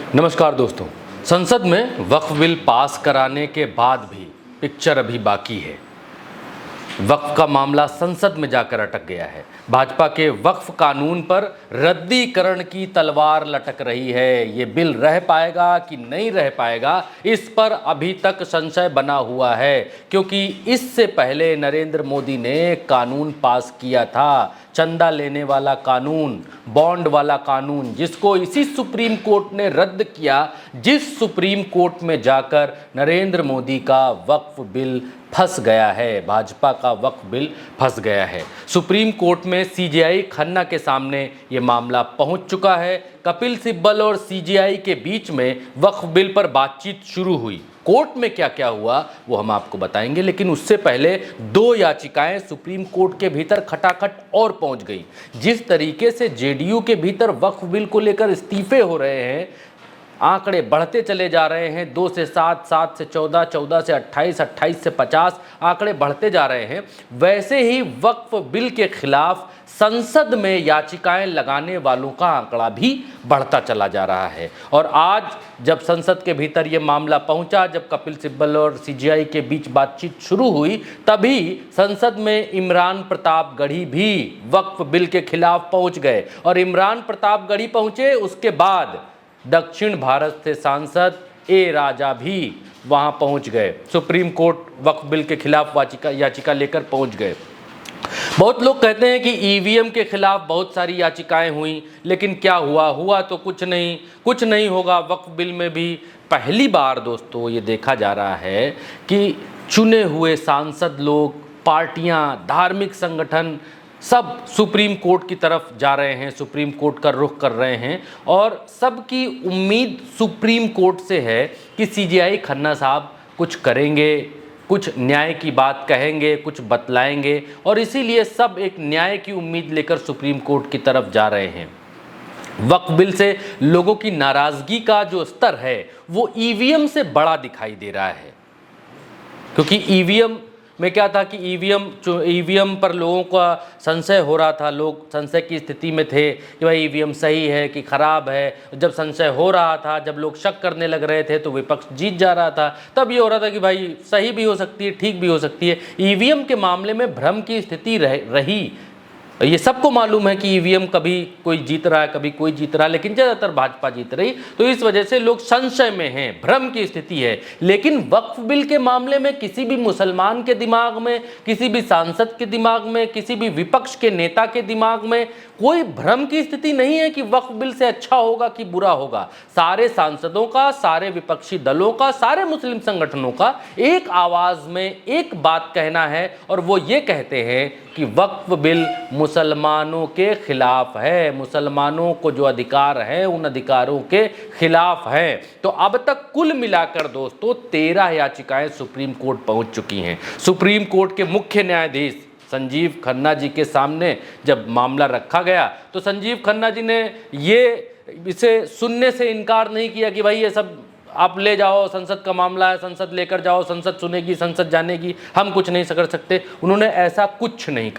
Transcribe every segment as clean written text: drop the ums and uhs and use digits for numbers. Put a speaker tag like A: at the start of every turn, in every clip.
A: नमस्कार दोस्तों। संसद में वक्फ बिल पास कराने के बाद भी पिक्चर अभी बाकी है। वक्फ का मामला संसद में जाकर अटक गया है। भाजपा के वक्फ कानून पर रद्दीकरण की तलवार लटक रही है। ये बिल रह पाएगा कि नहीं रह पाएगा, इस पर अभी तक संशय बना हुआ है, क्योंकि इससे पहले नरेंद्र मोदी ने कानून पास किया था, चंदा लेने वाला कानून, बॉन्ड वाला कानून, जिसको इसी सुप्रीम कोर्ट ने रद्द किया, जिस सुप्रीम कोर्ट में जाकर नरेंद्र मोदी का वक्फ बिल फंस गया है। भाजपा का वक्फ बिल फंस गया है। सुप्रीम कोर्ट में सीजेआई खन्ना के सामने ये मामला पहुंच चुका है। कपिल सिब्बल और सीजेआई के बीच में वक्फ बिल पर बातचीत शुरू हुई। कोर्ट में क्या क्या हुआ वो हम आपको बताएंगे, लेकिन उससे पहले दो याचिकाएं सुप्रीम कोर्ट के भीतर खटाखट और पहुंच गई। जिस तरीके से जेडीयू के भीतर वक्फ बिल को लेकर इस्तीफे हो रहे हैं, आंकड़े बढ़ते चले जा रहे हैं, 2 से 7, 7 से 14, 14 से 28, 28 से 50 आंकड़े बढ़ते जा रहे हैं, वैसे ही वक्फ बिल के खिलाफ संसद में याचिकाएं लगाने वालों का आंकड़ा भी बढ़ता चला जा रहा है। और आज जब संसद के भीतर ये मामला पहुंचा, जब कपिल सिब्बल और सीजेआई के बीच बातचीत शुरू हुई, तभी संसद में इमरान प्रतापगढ़ी भी वक्फ बिल के खिलाफ पहुंच गए। और इमरान प्रतापगढ़ी पहुंचे, उसके बाद दक्षिण भारत से सांसद ए राजा भी वहां पहुंच गए। सुप्रीम कोर्ट वक्फ बिल के खिलाफ याचिका लेकर पहुंच गए। बहुत लोग कहते हैं कि ईवीएम के खिलाफ बहुत सारी याचिकाएं हुई, लेकिन क्या हुआ तो कुछ नहीं होगा। वक्फ बिल में भी पहली बार दोस्तों ये देखा जा रहा है कि चुने हुए सांसद लोग, पार्टियां, धार्मिक संगठन सब सुप्रीम कोर्ट की तरफ जा रहे हैं, सुप्रीम कोर्ट का रुख कर रहे हैं। और सबकी उम्मीद सुप्रीम कोर्ट से है कि सीजेआई खन्ना साहब कुछ करेंगे, कुछ न्याय की बात कहेंगे, कुछ बतलाएंगे, और इसीलिए सब एक न्याय की उम्मीद लेकर सुप्रीम कोर्ट की तरफ जा रहे हैं। वक्फ बिल से लोगों की नाराजगी का जो स्तर है वो ईवीएम से बड़ा दिखाई दे रहा है, क्योंकि ईवीएम में क्या था कि ईवीएम पर लोगों का संशय हो रहा था। लोग संशय की स्थिति में थे कि भाई ईवीएम सही है कि खराब है। जब संशय हो रहा था, जब लोग शक करने लग रहे थे, तो विपक्ष जीत जा रहा था। तब ये हो रहा था कि भाई सही भी हो सकती है, ठीक भी हो सकती है। ईवीएम के मामले में भ्रम की स्थिति रही। ये सबको मालूम है कि ईवीएम कभी कोई जीत रहा है, कभी कोई जीत रहा है, लेकिन ज़्यादातर भाजपा जीत रही, तो इस वजह से लोग संशय में हैं, भ्रम की स्थिति है। लेकिन वक्फ बिल के मामले में किसी भी मुसलमान के दिमाग में, किसी भी सांसद के दिमाग में, किसी भी विपक्ष के नेता के दिमाग में कोई भ्रम की स्थिति नहीं है कि वक्फ बिल से अच्छा होगा कि बुरा होगा। सारे सांसदों का, सारे विपक्षी दलों का, सारे मुस्लिम संगठनों का एक आवाज़ में एक बात कहना है, और वो ये कहते हैं कि वक्फ बिल मुसलमानों के खिलाफ है, मुसलमानों को जो अधिकार है उन अधिकारों के खिलाफ है। तो अब तक कुल मिलाकर दोस्तों 13 याचिकाएं सुप्रीम कोर्ट पहुंच चुकी हैं। सुप्रीम कोर्ट के मुख्य न्यायाधीश संजीव खन्ना जी के सामने जब मामला रखा गया, तो संजीव खन्ना जी ने इसे सुनने से इनकार नहीं किया कि भाई ये सब आप ले जाओ, संसद का मामला है, संसद लेकर जाओ, संसद सुनेगी, संसद जानेगी, हम कुछ नहीं कर सकते। उन्होंने ऐसा कुछ नहीं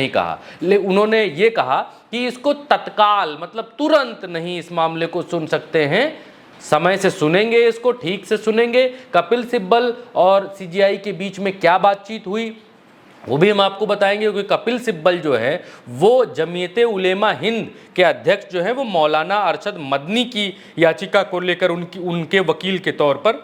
A: कहा। उन्होंने ये कहा कि इसको तत्काल, मतलब तुरंत नहीं इस मामले को सुन सकते हैं, समय से सुनेंगे, इसको ठीक से सुनेंगे। कपिल सिब्बल और सीजेआई के बीच में क्या बातचीत हुई वो भी हम आपको बताएंगे, क्योंकि कपिल सिब्बल जो है वो जमीयते उलेमा हिंद के अध्यक्ष जो है वो मौलाना अरशद मदनी की याचिका को लेकर उनके वकील के तौर पर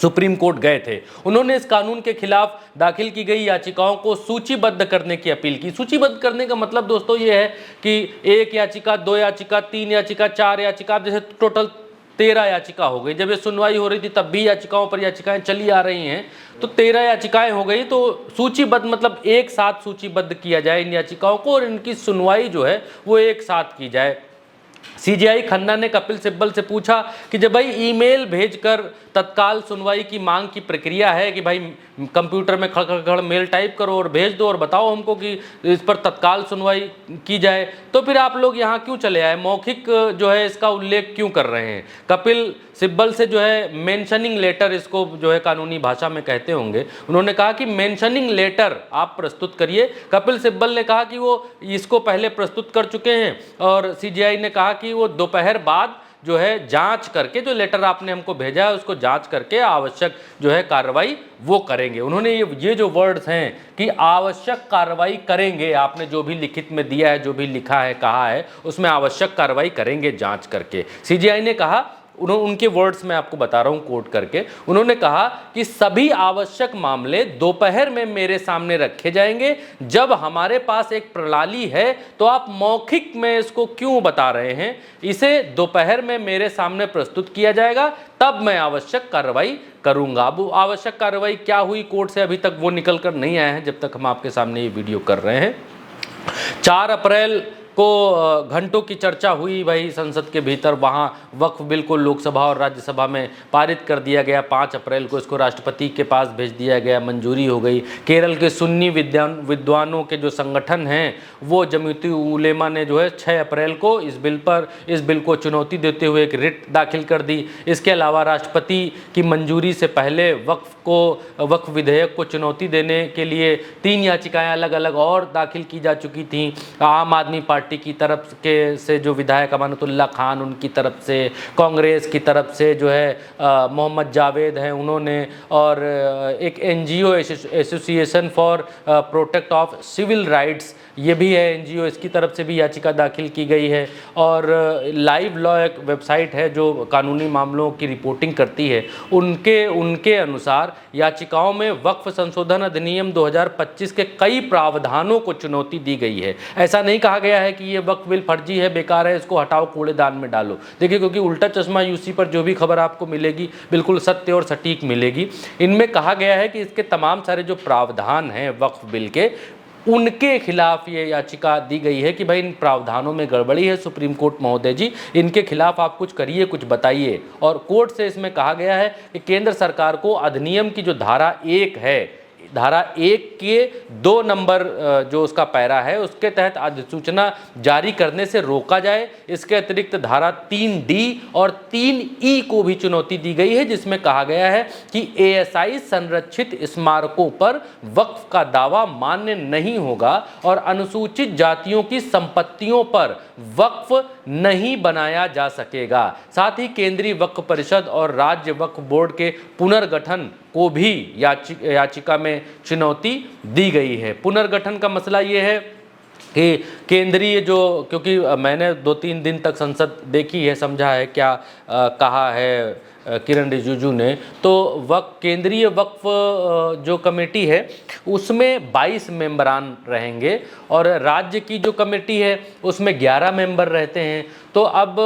A: सुप्रीम कोर्ट गए थे। उन्होंने इस कानून के खिलाफ दाखिल की गई याचिकाओं को सूचीबद्ध करने की अपील की। सूचीबद्ध करने का मतलब दोस्तों ये है कि 1 याचिका, 2 याचिका, 3 याचिका, 4 याचिका, जैसे टोटल 13 याचिका हो गई। जब ये सुनवाई हो रही थी तब भी याचिकाओं पर याचिकाएं चली आ रही हैं, तो 13 याचिकाएं हो गई। तो सूचीबद्ध मतलब एक साथ सूचीबद्ध किया जाए इन याचिकाओं को, और इनकी सुनवाई जो है वो एक साथ की जाए। सीजेआई खन्ना ने कपिल सिब्बल से पूछा कि जब भाई ईमेल भेजकर तत्काल सुनवाई की मांग की प्रक्रिया है कि भाई कंप्यूटर में खड़ मेल टाइप करो और भेज दो और बताओ हमको कि इस पर तत्काल सुनवाई की जाए, तो फिर आप लोग यहाँ क्यों चले आए, मौखिक जो है इसका उल्लेख क्यों कर रहे हैं। कपिल सिब्बल से जो है मेंशनिंग लेटर, इसको जो है कानूनी भाषा में कहते होंगे, उन्होंने कहा कि मेंशनिंग लेटर आप प्रस्तुत करिए। कपिल सिब्बल ने कहा कि वो इसको पहले प्रस्तुत कर चुके हैं, और सीजेआई ने कहा कि वो दोपहर बाद जो है जांच करके, जो लेटर आपने हमको भेजा है उसको जांच करके आवश्यक जो है कार्रवाई वो करेंगे। उन्होंने ये जो वर्ड्स हैं कि आवश्यक कार्रवाई करेंगे, आपने जो भी लिखित में दिया है, जो भी लिखा है, कहा है, उसमें आवश्यक कार्रवाई करेंगे जांच करके। सीजीआई ने कहा, उनके वर्ड्स में आपको बता रहा हूं कोट करके, उन्होंने कहा कि सभी आवश्यक मामले दोपहर में मेरे सामने रखे जाएंगे। जब हमारे पास एक प्रणाली है तो आप मौखिक में इसको क्यों बता रहे हैं? इसे दोपहर में मेरे सामने प्रस्तुत किया जाएगा, तब मैं आवश्यक कार्रवाई करूंगा। अब आवश्यक कार्रवाई क्या हुई कोर्ट से अभी तक वो निकल कर नहीं आए हैं जब तक हम आपके सामने ये वीडियो कर रहे हैं। 4 अप्रैल को घंटों की चर्चा हुई भाई संसद के भीतर, वहाँ वक्फ बिल को लोकसभा और राज्यसभा में पारित कर दिया गया। 5 अप्रैल को इसको राष्ट्रपति के पास भेज दिया गया, मंजूरी हो गई। केरल के सुन्नी विद्वानों के जो संगठन हैं वो जमीयत उलेमा ने जो है 6 अप्रैल को इस बिल को चुनौती देते हुए एक रिट दाखिल कर दी। इसके अलावा राष्ट्रपति की मंजूरी से पहले वक्फ विधेयक को चुनौती देने के लिए 3 याचिकाएं अलग अलग और दाखिल की जा चुकी थीं। आम आदमी पार्टी की तरफ से जो विधायक अमानतुल्लाह खान, उनकी तरफ से, कांग्रेस की तरफ से जो है मोहम्मद जावेद हैं उन्होंने, और एक NGO association for protect of civil rights, ये भी है एनजीओ, इसकी तरफ से भी याचिका दाखिल की गई है। और लाइव लॉ एक वेबसाइट है जो कानूनी मामलों की रिपोर्टिंग करती है, उनके अनुसार याचिकाओं में वक्फ संशोधन अधिनियम 2025 के कई प्रावधानों को चुनौती दी गई है। ऐसा नहीं कहा गया है कि ये वक्फ बिल फर्जी है, बेकार है, इसको हटाओ, कूड़ेदान में डालो। देखिए, क्योंकि उल्टा चश्मा यूसी पर जो भी खबर आपको मिलेगी बिल्कुल सत्य और सटीक मिलेगी। इनमें कहा गया है कि इसके तमाम सारे जो प्रावधान हैं वक्फ बिल के, उनके खिलाफ ये याचिका दी गई है कि भाई इन प्रावधानों में गड़बड़ी है, सुप्रीम कोर्ट महोदय जी, इनके खिलाफ आप कुछ करिए, कुछ बताइए। और कोर्ट से इसमें कहा गया है कि केंद्र सरकार को अधिनियम की जो धारा 1 है, धारा 1 के 2 नंबर जो उसका पैरा है, उसके तहत अधिसूचना जारी करने से रोका जाए। इसके अतिरिक्त धारा 3D और 3E को भी चुनौती दी गई है, जिसमें कहा गया है कि ASI संरक्षित स्मारकों पर वक्फ का दावा मान्य नहीं होगा और अनुसूचित जातियों की संपत्तियों पर वक्फ नहीं बनाया जा सकेगा। साथ ही केंद्रीय वक्फ परिषद और राज्य वक्फ बोर्ड के पुनर्गठन को भी याचिका में चुनौती दी गई है। पुनर्गठन का मसला ये है कि केंद्रीय जो, क्योंकि मैंने 2-3 दिन तक संसद देखी है, समझा है क्या कहा है किरण रिजिजू ने, तो केंद्रीय वक्फ जो कमेटी है उसमें 22 मेंबरान रहेंगे और राज्य की जो कमेटी है उसमें 11 मेंबर रहते हैं। तो अब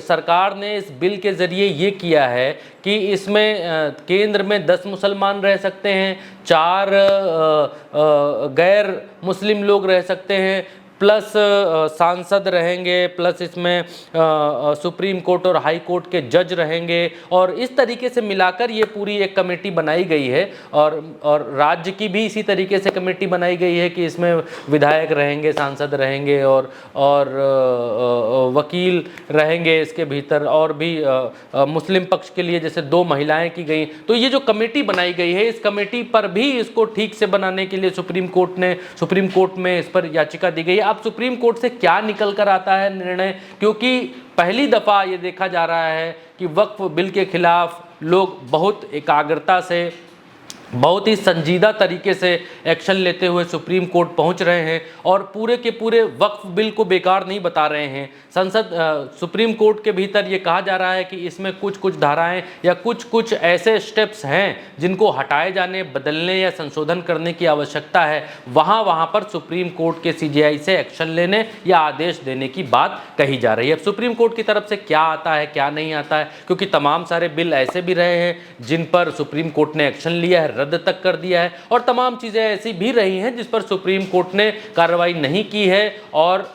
A: सरकार ने इस बिल के ज़रिए ये किया है कि इसमें केंद्र में 10 मुसलमान रह सकते हैं, 4 गैर मुस्लिम लोग रह सकते हैं, प्लस सांसद रहेंगे, प्लस इसमें सुप्रीम कोर्ट और हाई कोर्ट के जज रहेंगे, और इस तरीके से मिलाकर ये पूरी एक कमेटी बनाई गई है। और राज्य की भी इसी तरीके से कमेटी बनाई गई है कि इसमें विधायक रहेंगे, सांसद रहेंगे और वकील रहेंगे इसके भीतर, और भी मुस्लिम पक्ष के लिए जैसे 2 महिलाएं की गई। तो ये जो कमेटी बनाई गई है, इस कमेटी पर भी इसको ठीक से बनाने के लिए सुप्रीम कोर्ट में इस पर याचिका दी गई है। अब सुप्रीम कोर्ट से क्या निकल कर आता है निर्णय, क्योंकि पहली दफ़ा ये देखा जा रहा है कि वक्फ बिल के खिलाफ लोग बहुत एकाग्रता से, बहुत ही संजीदा तरीके से एक्शन लेते हुए सुप्रीम कोर्ट पहुंच रहे हैं और पूरे के पूरे वक्फ बिल को बेकार नहीं बता रहे हैं। सुप्रीम कोर्ट के भीतर ये कहा जा रहा है कि इसमें कुछ धाराएं या कुछ ऐसे स्टेप्स हैं जिनको हटाए जाने, बदलने या संशोधन करने की आवश्यकता है। वहाँ पर सुप्रीम कोर्ट के CJI से एक्शन लेने या आदेश देने की बात कही जा रही है। अब सुप्रीम कोर्ट की तरफ से क्या आता है, क्या नहीं आता है, क्योंकि तमाम सारे बिल ऐसे भी रहे हैं जिन पर सुप्रीम कोर्ट ने एक्शन लिया है, रद्द तक कर दिया है, और तमाम चीज़ें ऐसी भी रही हैं जिस पर सुप्रीम कोर्ट ने कार्रवाई नहीं की है और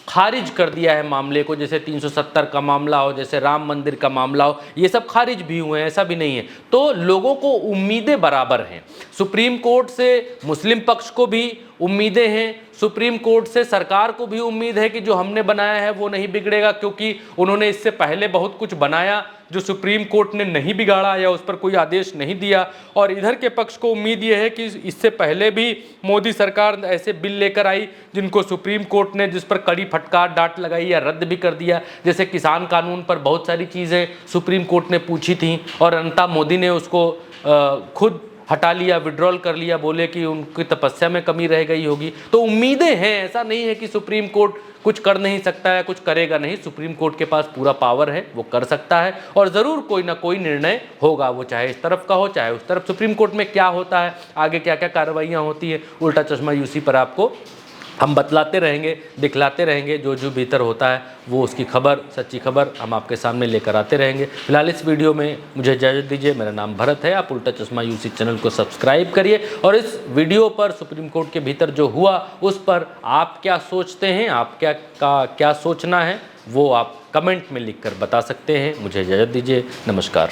A: खारिज कर दिया है मामले को। जैसे 370 का मामला हो, जैसे राम मंदिर का मामला हो, ये सब खारिज भी हुए हैं, ऐसा भी नहीं है। तो लोगों को उम्मीदें बराबर हैं, सुप्रीम कोर्ट से मुस्लिम पक्ष को भी उम्मीदें हैं सुप्रीम कोर्ट से। सरकार को भी उम्मीद है कि जो हमने बनाया है वो नहीं बिगड़ेगा, क्योंकि उन्होंने इससे पहले बहुत कुछ बनाया जो सुप्रीम कोर्ट ने नहीं बिगाड़ा या उस पर कोई आदेश नहीं दिया। और इधर के पक्ष को उम्मीद ये है कि इससे पहले भी मोदी सरकार ऐसे बिल लेकर आई जिनको सुप्रीम कोर्ट ने जिस पर कड़ी फटकार डांट लगाई या रद्द भी कर दिया। जैसे किसान कानून पर बहुत सारी चीज़ें सुप्रीम कोर्ट ने पूछी थी और अंततः मोदी ने उसको खुद हटा लिया, विड्रॉल कर लिया, बोले कि उनकी तपस्या में कमी रह गई होगी। तो उम्मीदें हैं, ऐसा नहीं है कि सुप्रीम कोर्ट कुछ कर नहीं सकता है, कुछ करेगा नहीं। सुप्रीम कोर्ट के पास पूरा पावर है, वो कर सकता है और ज़रूर कोई ना कोई निर्णय होगा, वो चाहे इस तरफ का हो चाहे उस तरफ। सुप्रीम कोर्ट में क्या होता है, आगे क्या क्या कार्रवाइयाँ होती है, उल्टा चश्मा यूसी पर आपको हम बतलाते रहेंगे, दिखलाते रहेंगे। जो जो भीतर होता है वो उसकी खबर, सच्ची खबर हम आपके सामने लेकर आते रहेंगे। फिलहाल इस वीडियो में मुझे इजाज़त दीजिए। मेरा नाम भरत है, आप उल्टा चश्मा यूसी चैनल को सब्सक्राइब करिए और इस वीडियो पर सुप्रीम कोर्ट के भीतर जो हुआ उस पर आप क्या सोचते हैं, आप क्या सोचना है वो आप कमेंट में लिखकर बता सकते हैं। मुझे इजाज़त दीजिए, नमस्कार।